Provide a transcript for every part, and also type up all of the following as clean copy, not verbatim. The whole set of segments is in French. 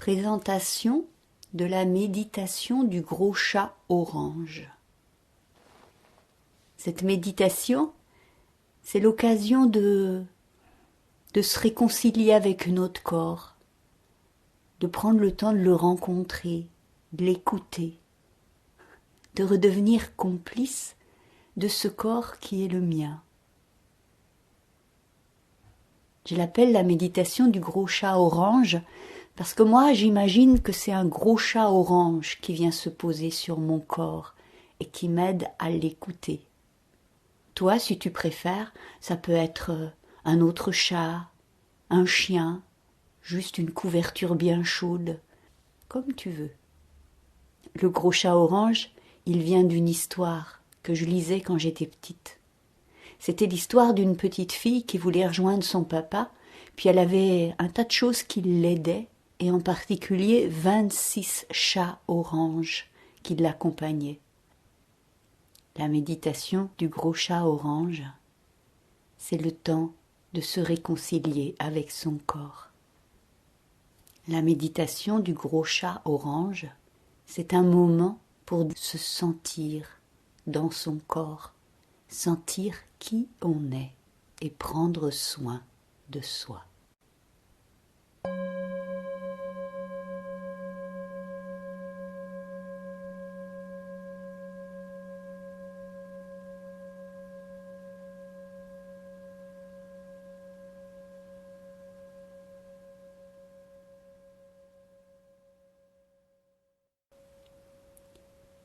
Présentation de la méditation du gros chat orange. Cette méditation, c'est l'occasion de se réconcilier avec notre corps, de prendre le temps de le rencontrer, de l'écouter, de redevenir complice de ce corps qui est le mien. Je l'appelle la méditation du gros chat orange parce que moi j'imagine que c'est un gros chat orange qui vient se poser sur mon corps et qui m'aide à l'écouter. Toi, si tu préfères, ça peut être un autre chat, un chien, juste une couverture bien chaude, comme tu veux. Le gros chat orange, il vient d'une histoire que je lisais quand j'étais petite. C'était l'histoire d'une petite fille qui voulait rejoindre son papa, puis elle avait un tas de choses qui l'aidaient, et en particulier 26 chats oranges qui l'accompagnaient. La méditation du gros chat orange, c'est le temps de se réconcilier avec son corps. La méditation du gros chat orange, c'est un moment pour se sentir dans son corps, sentir qui on est et prendre soin de soi.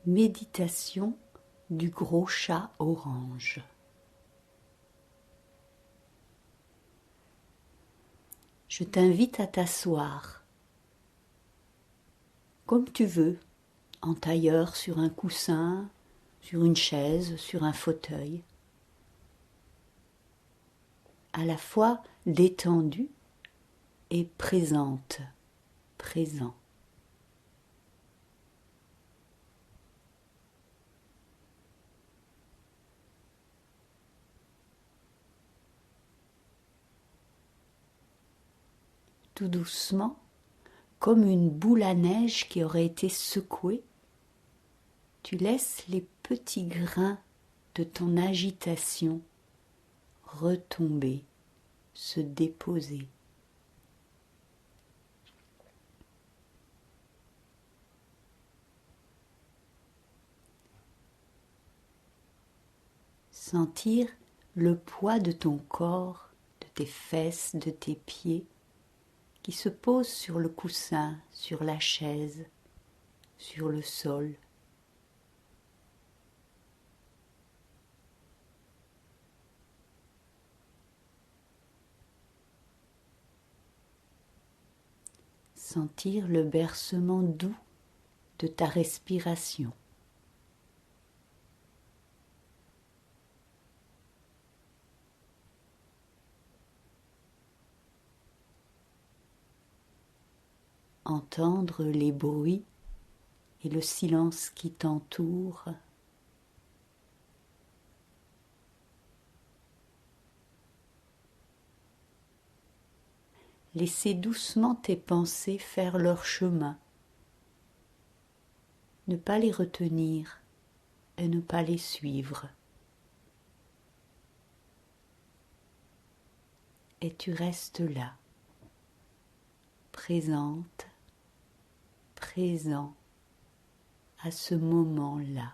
Méditation du gros chat orange. Je t'invite à t'asseoir, comme tu veux, en tailleur, sur un coussin, sur une chaise, sur un fauteuil, à la fois détendue et présente, présent. Tout doucement, comme une boule à neige qui aurait été secouée, tu laisses les petits grains de ton agitation retomber, se déposer. Sentir le poids de ton corps, de tes fesses, de tes pieds, qui se posent sur le coussin, sur la chaise, sur le sol. Sentir le bercement doux de ta respiration. Entendre les bruits et le silence qui t'entoure. Laisser doucement tes pensées faire leur chemin. Ne pas les retenir et ne pas les suivre. Et tu restes là, présente, présent à ce moment-là.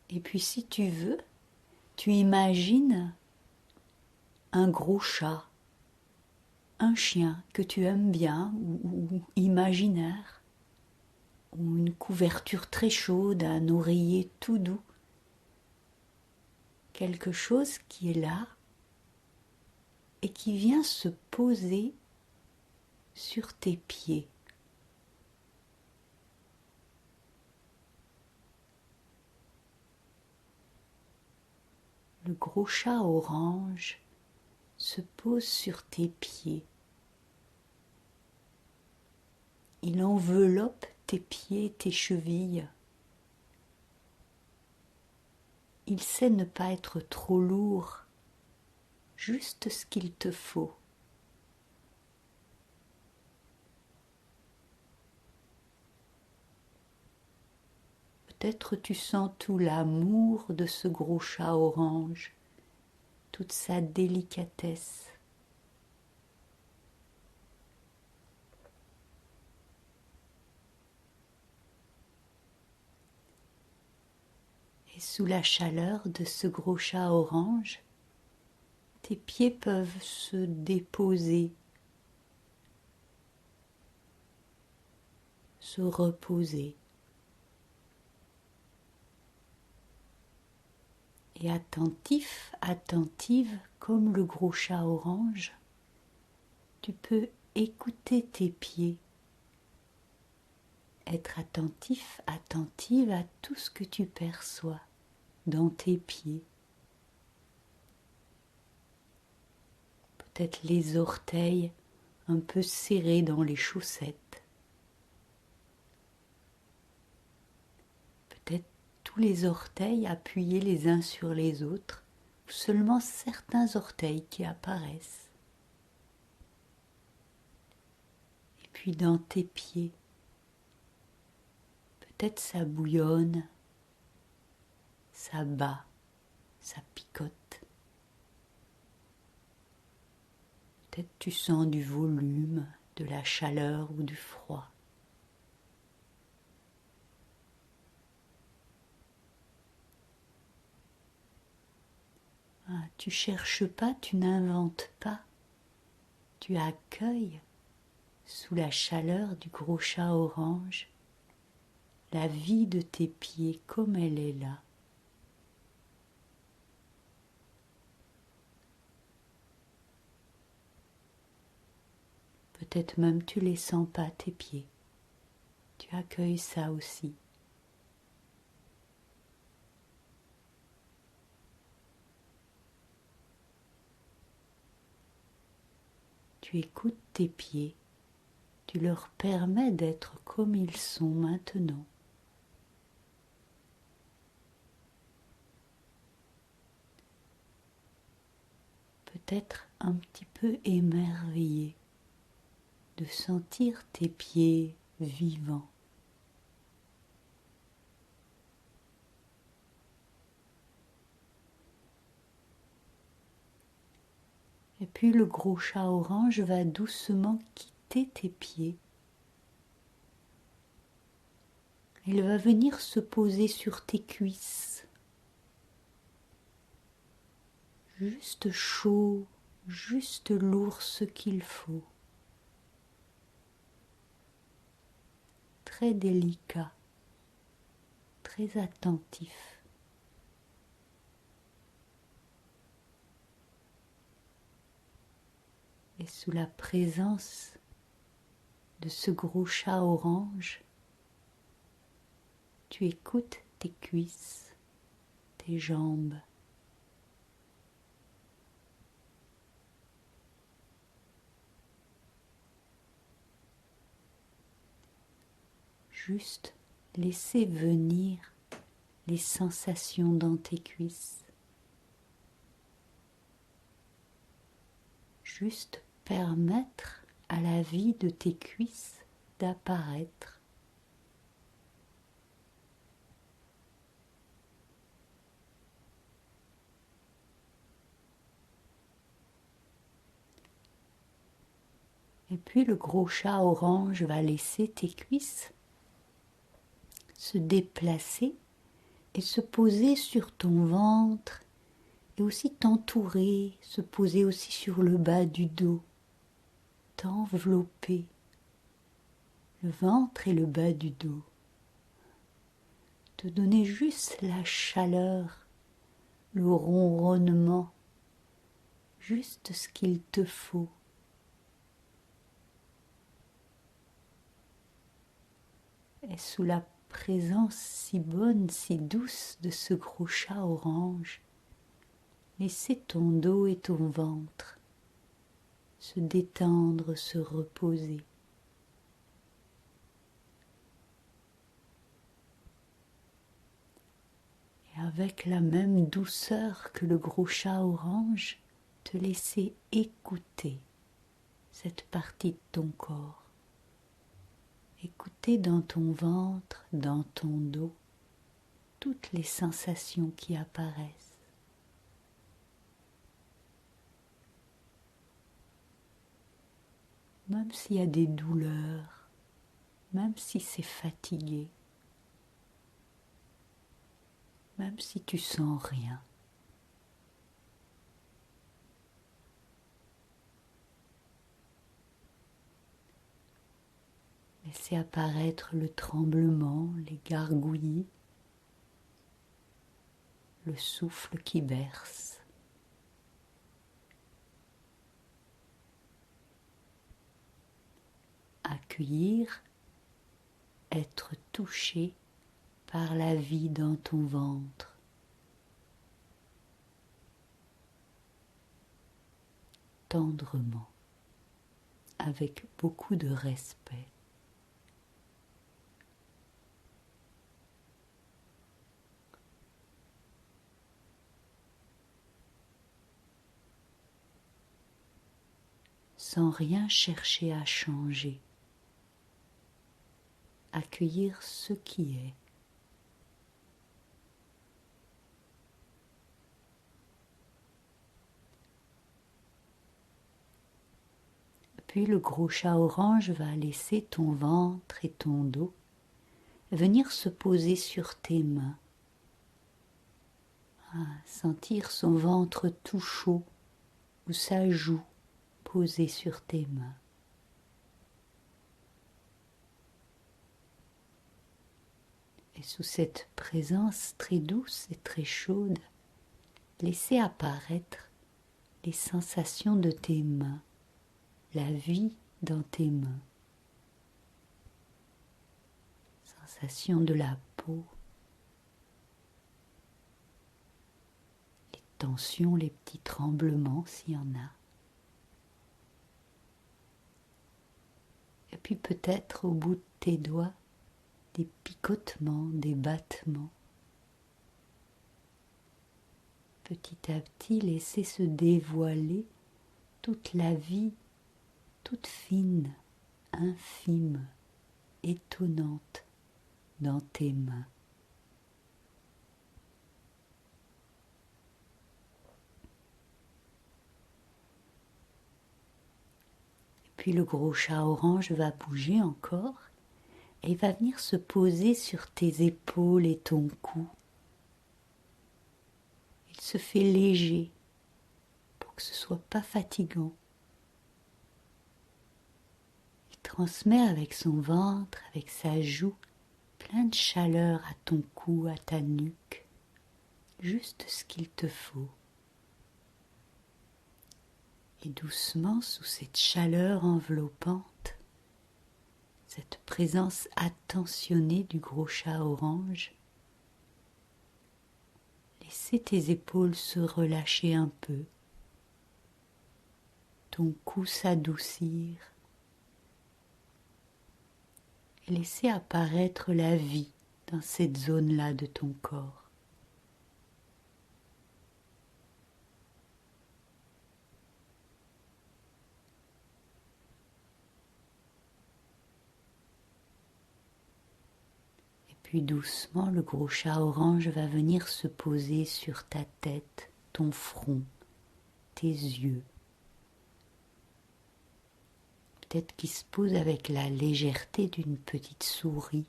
Et puis si tu veux, tu imagines un gros chat, un chien que tu aimes bien ou imaginaire, ou une couverture très chaude, un oreiller tout doux. Quelque chose qui est là et qui vient se poser sur tes pieds. Le gros chat orange se pose sur tes pieds. il enveloppe tes pieds, tes chevilles. Il sait ne pas être trop lourd, juste ce qu'il te faut. Peut-être tu sens tout l'amour de ce gros chat orange, toute sa délicatesse. Et sous la chaleur de ce gros chat orange, tes pieds peuvent se déposer, se reposer. Et attentif, attentive comme le gros chat orange, tu peux écouter tes pieds, être attentif, attentive à tout ce que tu perçois dans tes pieds. Peut-être les orteils un peu serrés dans les chaussettes. Peut-être tous les orteils appuyés les uns sur les autres, ou seulement certains orteils qui apparaissent. Et puis dans tes pieds, peut-être ça bouillonne, ça bat, ça picote. Peut-être tu sens du volume, de la chaleur ou du froid. Ah, tu cherches pas, tu n'inventes pas. Tu accueilles, sous la chaleur du gros chat orange, la vie de tes pieds comme elle est là. Peut-être même tu les sens pas, tes pieds. Tu accueilles ça aussi. Tu écoutes tes pieds, tu leur permets d'être comme ils sont maintenant. Peut-être un petit peu émerveillé de sentir tes pieds vivants. Et puis le gros chat orange va doucement quitter tes pieds. Il va venir se poser sur tes cuisses. Juste chaud, juste lourd ce qu'il faut. Très délicat, très attentif. Et sous la présence de ce gros chat orange, tu écoutes tes cuisses, tes jambes. Juste laisser venir les sensations dans tes cuisses. Juste permettre à la vie de tes cuisses d'apparaître. Et puis le gros chat orange va laisser tes cuisses se déplacer et se poser sur ton ventre et aussi t'entourer, se poser aussi sur le bas du dos, t'envelopper, le ventre et le bas du dos, te donner juste la chaleur, le ronronnement, juste ce qu'il te faut. Et sous la présence si bonne, si douce de ce gros chat orange, laissez ton dos et ton ventre se détendre, se reposer. avec la même douceur que le gros chat orange, te laisser écouter cette partie de ton corps. Écouter dans ton ventre, dans ton dos, toutes les sensations qui apparaissent. Même s'il y a des douleurs, même si c'est fatigué, même si tu sens rien. Laissez apparaître le tremblement, les gargouillis, le souffle qui berce. Accueillir, être touché par la vie dans ton ventre. Tendrement, avec beaucoup de respect. Sans rien chercher à changer. Accueillir ce qui est. Puis le gros chat orange va laisser ton ventre et ton dos venir se poser sur tes mains. Sentir son ventre tout chaud ou sa joue posée sur tes mains. Et sous cette présence très douce et très chaude, laissez apparaître les sensations de tes mains, la vie dans tes mains. Sensation de la peau, les tensions, les petits tremblements s'il y en a. Et puis peut-être au bout de tes doigts, des picotements, des battements. Petit à petit, laissez se dévoiler toute la vie, toute fine, infime, étonnante dans tes mains. Et puis le gros chat orange va bouger encore et il va venir se poser sur tes épaules et ton cou. Il se fait léger pour que ce soit pas fatigant. Il transmet avec son ventre, avec sa joue, plein de chaleur à ton cou, à ta nuque, juste ce qu'il te faut. Et doucement, sous cette chaleur enveloppante, cette présence attentionnée du gros chat orange, laissez tes épaules se relâcher un peu, ton cou s'adoucir, et laissez apparaître la vie dans cette zone-là de ton corps. Puis doucement, le gros chat orange va venir se poser sur ta tête, ton front, tes yeux. Peut-être qu'il se pose avec la légèreté d'une petite souris,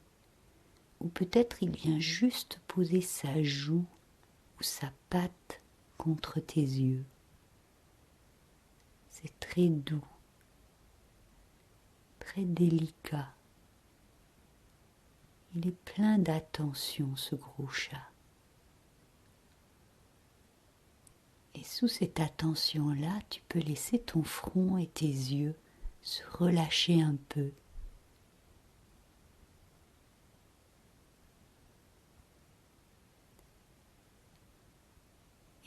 ou peut-être il vient juste poser sa joue ou sa patte contre tes yeux. C'est très doux, très délicat. Il est plein d'attention, ce gros chat. Et sous cette attention-là, tu peux laisser ton front et tes yeux se relâcher un peu.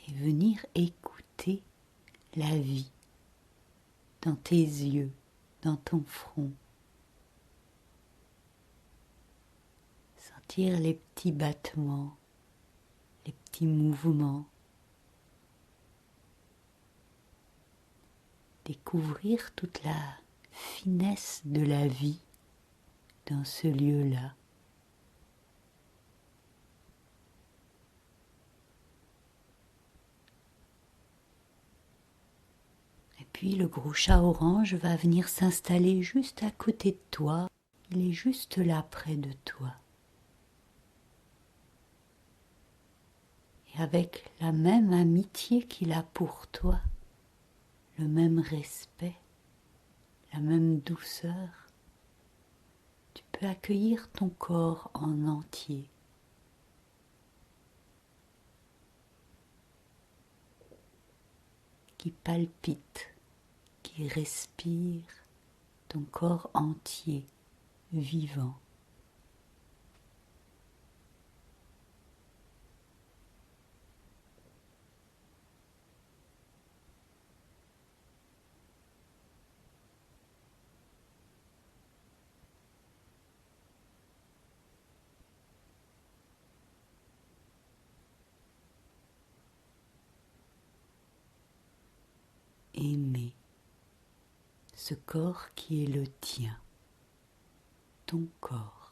Et venir écouter la vie dans tes yeux, dans ton front. Sentir les petits battements, les petits mouvements. Découvrir toute la finesse de la vie dans ce lieu-là. Et puis le gros chat orange va venir s'installer juste à côté de toi. Il est juste là près de toi. Et avec la même amitié qu'il a pour toi, le même respect, la même douceur, tu peux accueillir ton corps en entier. Qui palpite, qui respire, ton corps entier, vivant. Aimer ce corps qui est le tien, ton corps.